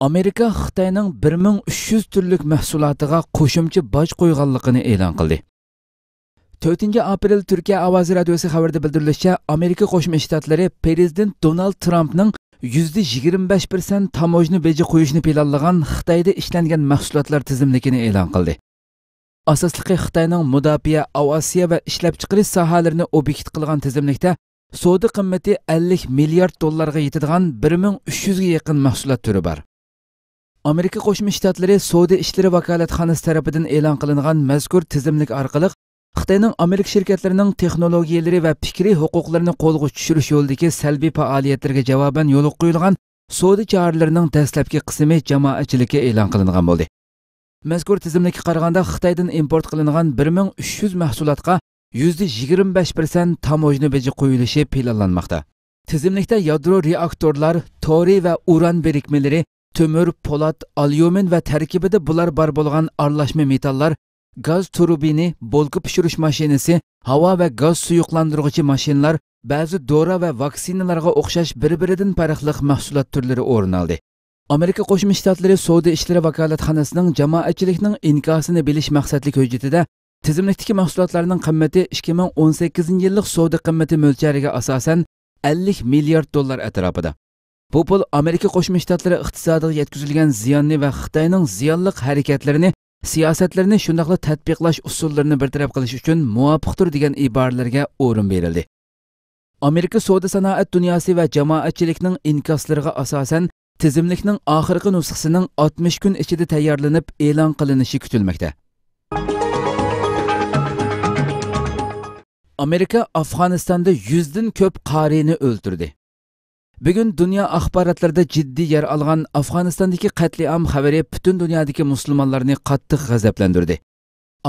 Amerika Xitoyning 1300 turlik mahsulotiga qo'shimcha boj qo'yganligini e'lon qildi. 4-aprel Turkiya Ovozi radiosi xabarida bildirilishicha, Amerika Qo'shma Shtatlari Prezident Donald Trumpning %25% tamojni beji qo'yishni planlagan Xitoyda ishlangan mahsulotlar tizimligini e'lon qildi. Asosliqi Xitoyning mudofaa, aviatsiya va ishlab chiqarish sohalarini obyekt qilgan tizimlikda savdo qimmati 50 milliard dollarga yetadigan 1300 ga yaqin mahsulot turi bor. Amerika Qo'shma Shtatlari savdo ishlari vakolatxonasi tomonidan e'lon qilingan mazkur tizimlik orqali Xitoyning Amerika shirkatlarining texnologiyalari va fikriy huquqlarini qo'lga tushirish yo'lidagi salbiy faoliyatlarga javoban yo'l qo'yilgan savdo choralarining dastlabki qismi jamoatchilikka e'lon qilingan bo'ldi. Mazkur tizimlikka qaraganda Xitoydan import qilingan 1300 mahsulotga %25% tamojni beji qo'yilishi planlanmoqda. Tizimlikda yadro reaktorlar, tori va uran birikmalari, tömür, polat, alyumin va tarkibida bular bor bo'lgan aralashma metallar, gaz turbini, bolqa pishirish mashinasi, havo va gaz suyuqlantiruvchi mashinalar, ba'zi dori va vaksinalarga o'xshash bir-biridan farqli mahsulot turlari o'rin oldi. Amerika Qo'shma Shtatlari savdo ishlari vakolatxonasining jamoatchilikning inkosini bilish maqsadli hujjatida tizimlikdagi mahsulotlarning qimmati 2018-yillik savdo qimmati mo'ljariga asosan 50 milliard dollar atrofida. Bu pul Amerika Qo'shma Shtatlari iqtisodiga yetkazilgan ziyonni va Xitoyning ziyonli harakatlarini, siyosatlarini shundaqla tatbiqlash usullarini bartaraf qilish uchun muvofiqdir degan iboralarga o'rin berildi. Amerika savdo sanoat dunyosi va jamoatchilikning inkoslariga asosan tizimlikning oxirgi nusxasining 60 kun ichida tayyorlanib e'lon qilinishi kutilmoqda. Amerika Afg'onistonda 100 dan ko'p qariyni o'ldirdi. Bugun dunyo axborotlarida jiddiy yer olgan Afg'onistondagi qatliam xabari butun dunyodagi musulmonlarni qattiq g'azablantirdi.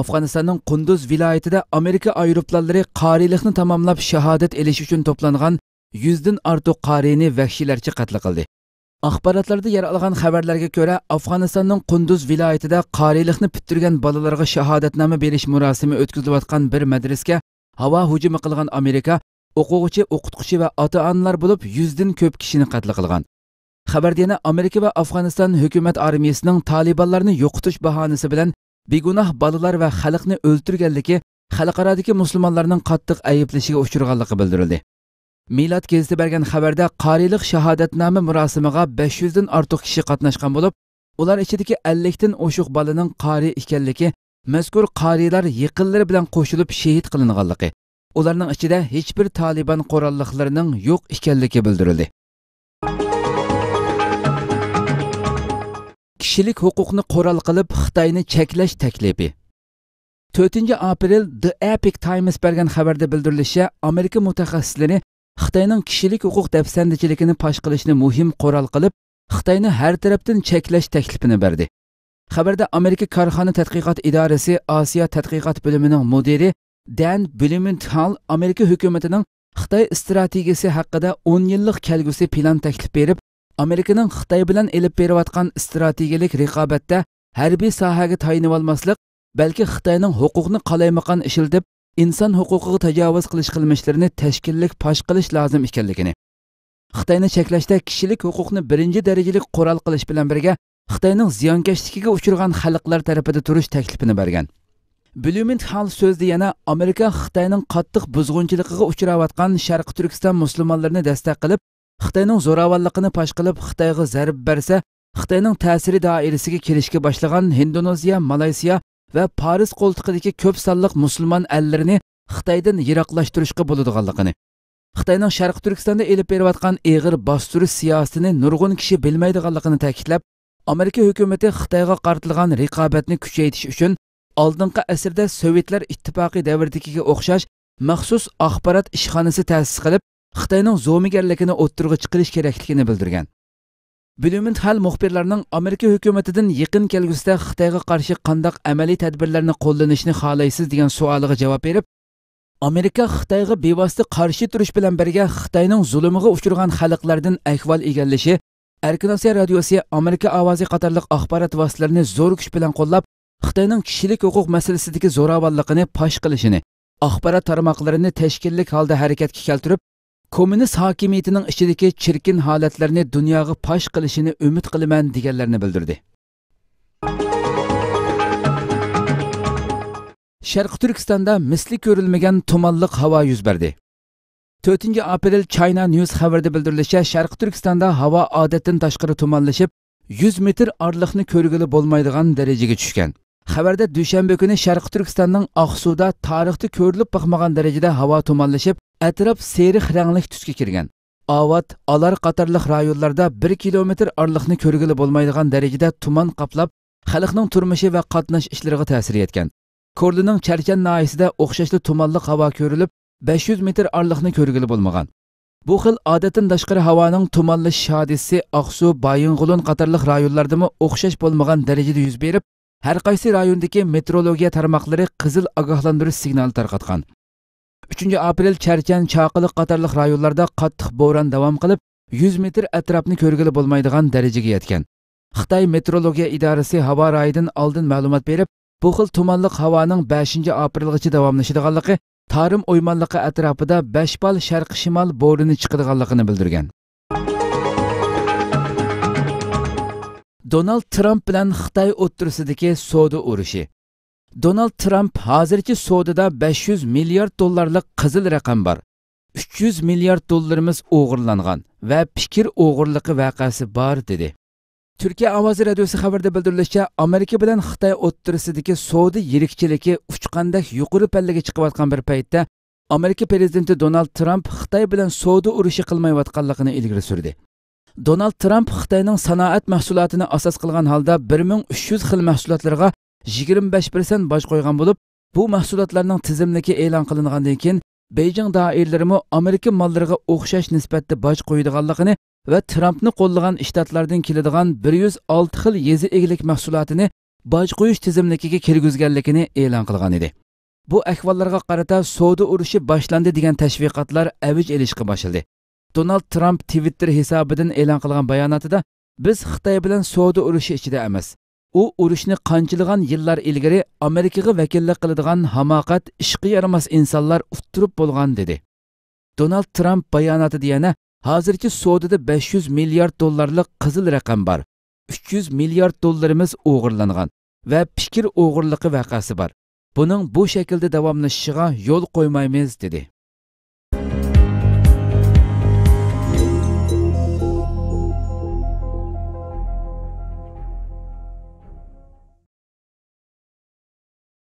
Afg'onistonning Qunduz viloyatida Amerika aeroplanlari qariylikni tamomlab shahodat elish uchun to'plangan 100 dan ortiq qariyni vahshiylarcha qatl qildi. Axborotlarda yer olgan xabarlarga ko'ra, Afg'onistonning Qunduz viloyatida qariylikni bitirgan bolalarga shahodatnoma berish murosimi o'tkazilayotgan bir madrasaga havo hujumi qilgan Amerika o'quvchi, o'qituvchi va ota-onalar bo'lib 100 dan ko'p kishini qatl qilgan. Xabarda yana Amerika va Afg'oniston hukumat armiyasining Talibanlarni yo'qotish bahonasi bilan begunoh bolalar va xalqni o'ldirganligi xalqarodagi musulmonlarning qattiq ayblashiga uchraganligi bildirildi. Milad gazeti bergan xabarda qariylik shahodatnoma murosimiga 500 dan ortiq kishi qatnashgan bo'lib, ular ichidagi 50 dan oshiq bolaning qari ekanligi, mazkur qarilar yaqinlari bilan qo'shilib shahid qilinganligi, ularning ichida hech bir Taliban qurolliqlarining yo'q ekanligi bildirildi. Kishilik huquqni qo'ral qilib Xitoyni cheklash taklifi. 4-aprel The Epoch Times bergan xabarda bildirilishicha, Amerika mutaxassislari Xitoyning kishilik huquq dafsandichiligini pash qilishni muhim qo'ral qilib, Xitoyni har tarafdan cheklash taklifini berdi. Xabarda Amerika korxona tadqiqot idorasi Osiyo tadqiqot bo'limining mudiri Dan Blumenthal Amerika hukumatining Xitoy strategiyasi haqida 10 yillik kelgusi plan taklif berib, Amerikaning Xitoy bilan elib berayotgan strategik raqobatda harbiy sohaga tayinib olmaslik, balki Xitoyning huquqni qalaymaqon ishiltib, inson huquqiga tajovuz qilish qilmishlarini tashkillik pash qilish lozim ekanligini, Xitoyni cheklashda kishilik huquqni birinchi darajalik qo'ral qilish bilan birga Xitoyning ziyonkashligiga uchragan xalqlar tarafida turish taklifini bergan. Blumenthal so'zda yana Amerika Xitoyning qattiq buzg'unchiligiga uchrayotgan Sharqi Turkiston musulmonlarini dastak qilib, Xitoyning zo'ravonligini pash qilib Xitoyga zarb bersa, Xitoyning ta'siri doirasiga kirishga boshlagan Indoneziya, Malayziya va Paris qo'ltiqidagi ko'p sonliq musulmon allarini Xitoydan yiroqlashtirishga bo'ladiganligini, Xitoyning Sharq Turkistonda elib berayotgan eg'ir bostirish siyosatini nurg'un kishi bilmaydiganligini ta'kidlab, Amerika hukumati Xitoyga qartilgan raqobatni kuchaytirish uchun oldingi asrda Sovetlar ittifoqi davridagiga o'xshash maxsus axborot ishxonasi ta'sis qilib, Xitoyning zo'migarligini o'ttirg'i chiqarish kerakligini bildirgan. Blumenthal muxbirlarning Amerika hukumatidan yaqin kelgusida Xitoyga qarshi qanday amaliy tadbirlarni qo'llanishni xohlaysiz degan savoliga javob berib, Amerika Xitoyga bevosita qarshi turish bilan birga Xitoyning zulmiga uchragan xalqlardan ahvol egallashi, Erkin Osiyo radiosi, Amerika ovozi qatorliq axborot vositalarini zo'r kuch bilan qo'llab, Xitoyning kishilik huquq masalasidagi zo'ravonligini pash qilishini, axborot tarmoqlarini tashkillik holda harakatga keltirib, kommunist hokimiyatining ichidagi chirkin holatlarni dunyoga pash qilishini umid qilaman deganlarni bildirdi. Sharq Turkistonda misli ko'rilmagan tumanliq havo yuz berdi. 4-aprel China News xabarida bildirilishicha, Sharq Turkistonda havo odatdan tashqari tumanlashib, 100 metr orliqni ko'rgili bo'lmaydigan darajaga tushgan. Xabarda dushanba kuni Sharq Turkistonning Oqsuvda tarixda ko'rilib boqmagan darajada havo tumanlashib, atrof seriq rangli tusga kirgan. Avat, Alar qatorliq rayonlarda 1 kilometr orliqni ko'rgili bo'lmaydigan darajada tuman qaplab, xalqning turmushi va qatnash ishlariga ta'sir etgan. Korlining Charchan noyasida o'xshashli tumanliq havo ko'rilib, 500 metr orliqni ko'rgili bo'lmagan. Bu xil odatdan tashqari havoning tumanlashish hodisasi Oqsuv, Baying'ulun qatorliq rayonlardami o'xshash bo'lmagan darajada yuz berib, har qaysi rayondagi meteorologiya tarmoqlari qizil ogohlantirish signali tarqatgan. 3-aprel Charchan, Chaqiliq qatorliq rayonlarda qattiq bo'ron davom qilib, 100 metr atrofni ko'rgili bo'lmaydigan darajaga yetgan. Xitoy meteorologiya idorasi havo rayidan oldin ma'lumot berib, bu xil tumanliq havoning 5-aprelgacha davomlashadiganligi, Tarım o'ymonligi atrofida 5 bal sharq-shimol bo'rini chiqadiganligini bildirgan. Donald Trump bilan Xitoy o'ttirisidagi savdo urushi. Donald Trump hozircha savdoda 500 milliard dollarlik qizil raqam bor. 300 milliard dollarimiz o'g'irlangan va fikr o'g'irligi voqeasi bor dedi. Türkiye Ovozi radiosi xabarda bildirilishicha, Amerika bilan Xitoy o'ttirisidagi savdo yirikchiligi uchqandek yuqori pallaga chiqayotgan bir paytda Amerika prezidenti Donald Trump Xitoy bilan savdo urushi qilmayotganligini ilgari surdi. Donald Trump Xitoyning sanoat mahsulotini asos qilgan holda 1300 xil mahsulotlarga 25% boj qo'ygan bo'lib, bu mahsulotlarning tizimligi e'lon qilingandan keyin Beijing doiralari Amerika mollariga o'xshash nisbatda boj qo'yadiganligini va Trumpni qo'llagan shtatlardan keladigan 106 xil yezi egilik mahsulotini boj qo'yish tizimligiga kirgizganligini e'lon qilgan edi. Bu ahvollarga qarata savdo urushi boshlandi degan tashviqotlar avj olishga boshladi. Donald Trump Twitter hisobidan e'lon qilgan bayonotida, biz Xitoy bilan savdo urushi ichida emas. U urushni qanchilgan yillar ilgari Amerikaga vakillik qiladigan hamoqat, ishqi yaramas insonlar uttirib bo'lgan dedi. Donald Trump bayonotida yana hozircha savdoda 500 milliard dollarlik qizil raqam bor. 300 milliard dollarimiz o'g'irlangan va fikr o'g'irligi voqeasi bor. Buning bu shaklda davomlashishiga yo'l qo'ymaymiz dedi.